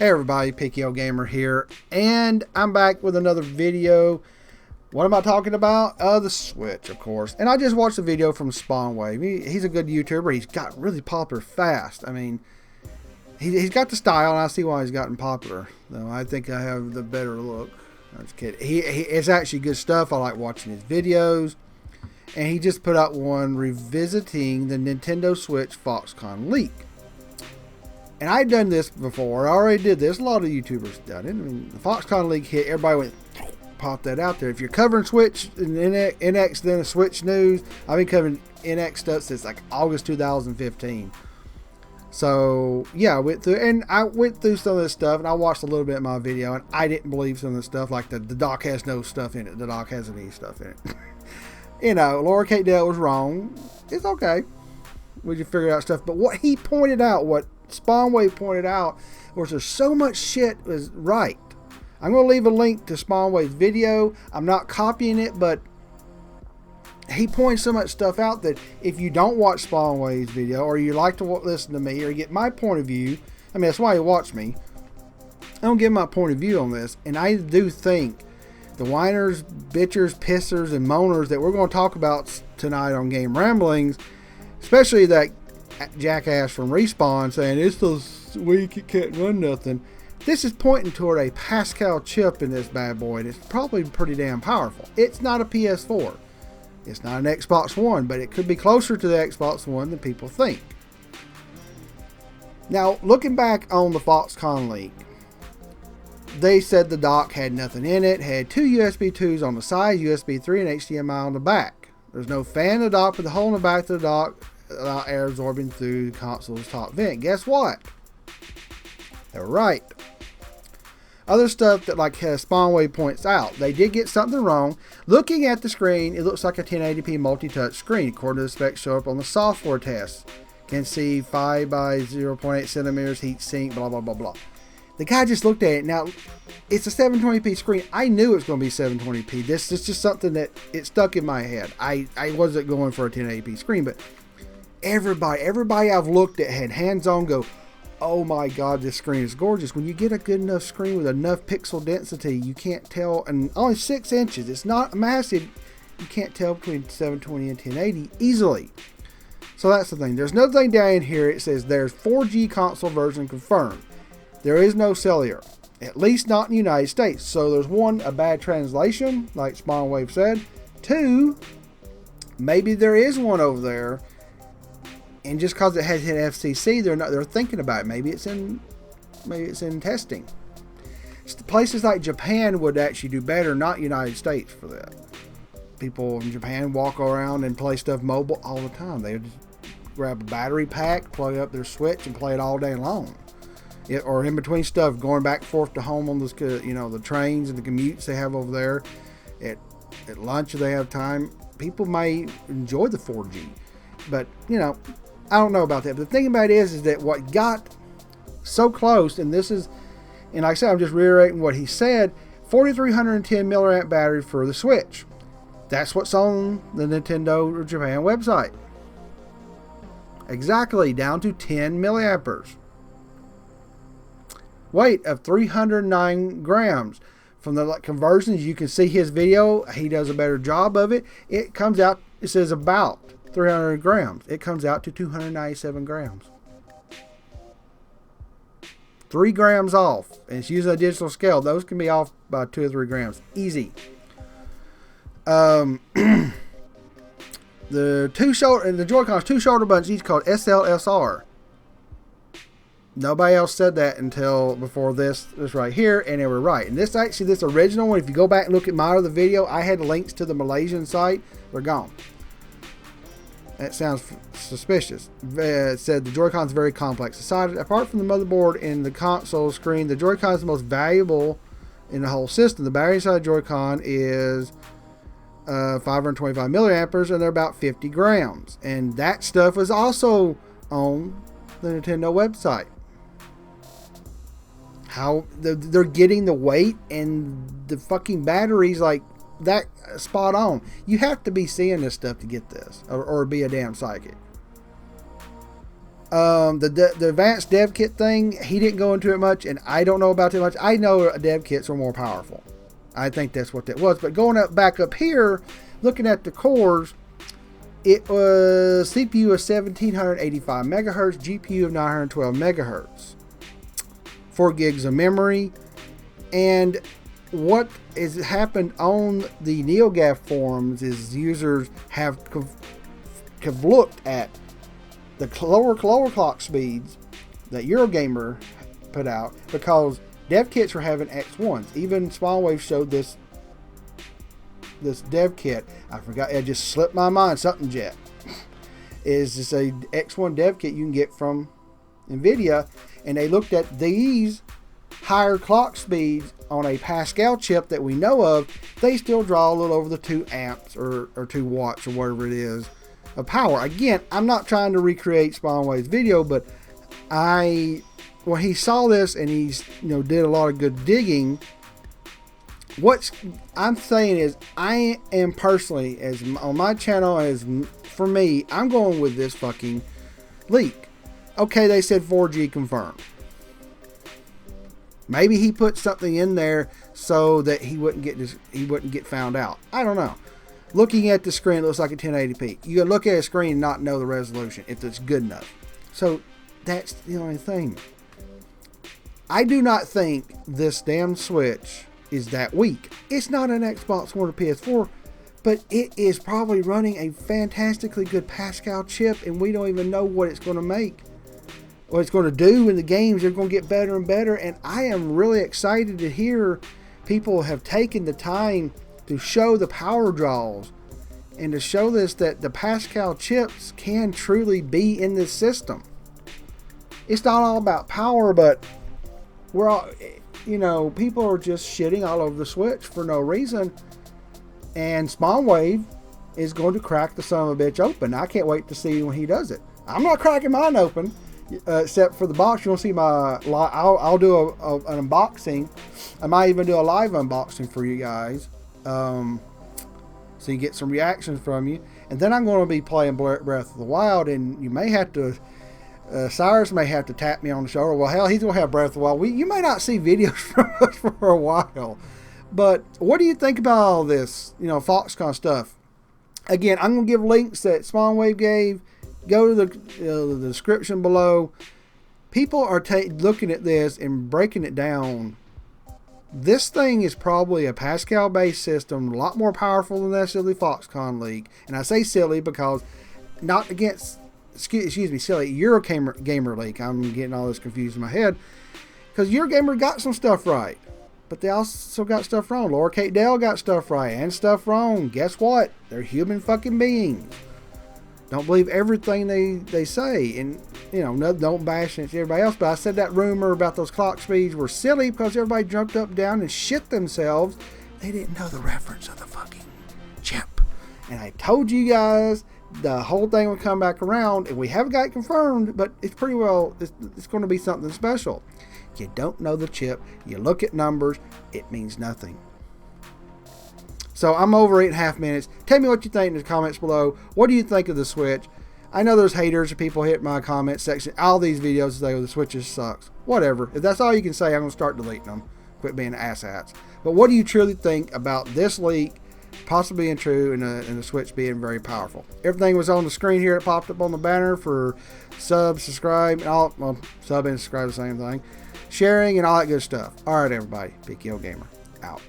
Hey everybody, Eurogamer here, and I'm back with another video. What am I talking about? The Switch, of course. And I just watched a video from Spawnwave. He's a good YouTuber. He's got really popular fast. I mean, he's got the style, and I see why he's gotten popular. Though I think I have the better look. I'm just kidding. It's actually good stuff. I like watching his videos. And he just put out one revisiting the Nintendo Switch Foxconn leak. And I'd done this before. I already did this. A lot of YouTubers done it. I mean, the Foxconn leak hit. Everybody went, pop that out there. If you're covering Switch and NX, then a Switch news, I've been covering NX stuff since like August 2015. So yeah, I went through some of this stuff, and I watched a little bit of my video, and I didn't believe some of the stuff, like the dock has no stuff in it. The dock has any stuff in it. You know, Laura Kate Dale was wrong. It's okay. We just figured out stuff. But what he pointed out, what Spawnwave pointed out, was there's so much shit was right. I'm going to leave a link to Spawnwave's video. I'm not copying it, but he points so much stuff out that if you don't watch Spawnwave's video, or you like to listen to me, or get my point of view, I mean, that's why you watch me. I don't give my point of view on this, and I do think the whiners, bitchers, pissers, and moaners that we're going to talk about tonight on Game Ramblings, especially that jackass from Respawn saying it's so weak it can't run nothing. This is pointing toward a Pascal chip in this bad boy, and it's probably pretty damn powerful. It's not a PS4. It's not an Xbox One, but it could be closer to the Xbox One than people think. Now, looking back on the Foxconn leak, they said the dock had nothing in it, had two USB 2s on the side, USB 3, and HDMI on the back. There's no fan in the dock, with the hole in the back of the dock allow air absorbing through the console's top vent. Guess what? They were right. Other stuff that, like Spawnwave points out, they did get something wrong. Looking at the screen, it looks like a 1080p multi-touch screen, according to the specs show up on the software test. Can see 5 by 0.8 centimeters heat sink, blah, blah, blah, blah. The guy just looked at it. Now, it's a 720p screen. I knew it was going to be 720p. This is just something that it stuck in my head. I wasn't going for a 1080p screen, but everybody I've looked at had hands-on go, oh my god, this screen is gorgeous. When you get a good enough screen with enough pixel density, you can't tell, and only 6 inches, it's not massive, you can't tell between 720 and 1080 easily. So that's the thing. There's another thing down in here. It says there's 4G console version confirmed. There is no cellular, at least not in the United States. So there's one, a bad translation, like Spawnwave said. 2, maybe there is one over there, and just because it has hit FCC, they're thinking about it. Maybe it's in testing. Places like Japan would actually do better, not United States, for that. People in Japan walk around and play stuff mobile all the time. They just grab a battery pack, plug up their Switch, and play it all day long. Or in between stuff, going back and forth to home on this, the trains and the commutes they have over there. At lunch, if they have time, people may enjoy the 4G. But, I don't know about that. But the thing about it is that what got so close, and like I said, I'm just reiterating what he said, 4,310 milliamp battery for the Switch. That's what's on the Nintendo Japan website. Exactly, down to 10 milliamperes. Weight of 309 grams. From the conversions, you can see his video. He does a better job of it. It comes out, it says about 300 grams. It comes out to 297 grams. 3 grams off. And it's using a digital scale. Those can be off by 2 or 3 grams. Easy. The Joy-Cons, 2 shoulder buttons, each called SLSR. Nobody else said that until before this right here, and they were right. And this original one, if you go back and look at my other video, I had links to the Malaysian site. They're gone. That sounds suspicious. It said the Joy-Con is very complex. Decided, apart from the motherboard and the console screen, the Joy-Con is the most valuable in the whole system. The battery inside the Joy-Con is 525 milliamperes, and they're about 50 grams. And that stuff was also on the Nintendo website. How they're getting the weight and the fucking batteries like that spot on. You have to be seeing this stuff to get this, or be a damn psychic. The advanced dev kit thing, he didn't go into it much, and I don't know about it much. I know dev kits are more powerful. I think that's what that was. But going back up here, looking at the cores, it was CPU of 1785 megahertz, GPU of 912 megahertz, 4 gigs of memory. And what has happened on the NeoGAF forums is users have looked at the lower clock speeds that Eurogamer put out, because dev kits were having X1s. Even Spawnwave showed this dev kit. I forgot, it just slipped my mind. Something jet is just a X1 dev kit you can get from NVIDIA, and they looked at these higher clock speeds on a Pascal chip that we know of. They still draw a little over the 2 amps or 2 watts or whatever it is of power. Again, I'm not trying to recreate Spawnwave's video, but when he saw this and he's did a lot of good digging, what I'm saying is, I am personally, as on my channel, as for me, I'm going with this fucking leak. Okay, they said 4G confirmed. Maybe he put something in there so that he wouldn't get found out. I don't know. Looking at the screen, it looks like a 1080p. You can look at a screen and not know the resolution if it's good enough. So that's the only thing. I do not think this damn Switch is that weak. It's not an Xbox One or PS4, but it is probably running a fantastically good Pascal chip, and we don't even know what it's going to make, what it's going to do in the games. They're going to get better and better, and I am really excited to hear people have taken the time to show the power draws and to show this, that the Pascal chips can truly be in this system. It's not all about power, but we're all, people are just shitting all over the Switch for no reason. And Spawnwave is going to crack the son of a bitch open. I can't wait to see when he does it. I'm not cracking mine open, except for the box. You'll see my. I'll do an unboxing. I might even do a live unboxing for you guys, so you get some reactions from you. And then I'm going to be playing Breath of the Wild, and you may have to. Cyrus may have to tap me on the shoulder. Well, hell, he's going to have Breath of the Wild. You may not see videos from us for a while. But what do you think about all this, Foxconn stuff? Again, I'm going to give links that Spawnwave gave. Go to the description below. People are looking at this and breaking it down. This thing is probably a Pascal-based system, a lot more powerful than that silly Foxconn leak. And I say silly because not against... Excuse me, silly Eurogamer leak. I'm getting all this confused in my head, because Eurogamer got some stuff right, but they also got stuff wrong. Laura Kate Dell got stuff right and stuff wrong. Guess what? They're human fucking beings. Don't believe everything they say, and don't bash everybody else. But I said that rumor about those clock speeds were silly because everybody jumped up, down, and shit themselves. They didn't know the reference of the fucking chip, and I told you guys. The whole thing will come back around, and we haven't got it confirmed, but it's pretty well, it's going to be something special. You don't know the chip, you look at numbers, it means nothing. So I'm over 8.5 minutes. Tell me what you think in the comments below. What do you think of the Switch? I know there's haters and people hit my comment section. All these videos say, the Switch just sucks. Whatever. If that's all you can say, I'm going to start deleting them. Quit being asshats. But what do you truly think about this leak possibly being true, and the Switch being very powerful? Everything was on the screen here. It popped up on the banner for sub, subscribe, and all. Well, sub and subscribe, the same thing. Sharing and all that good stuff. All right, everybody. Big Gamer out.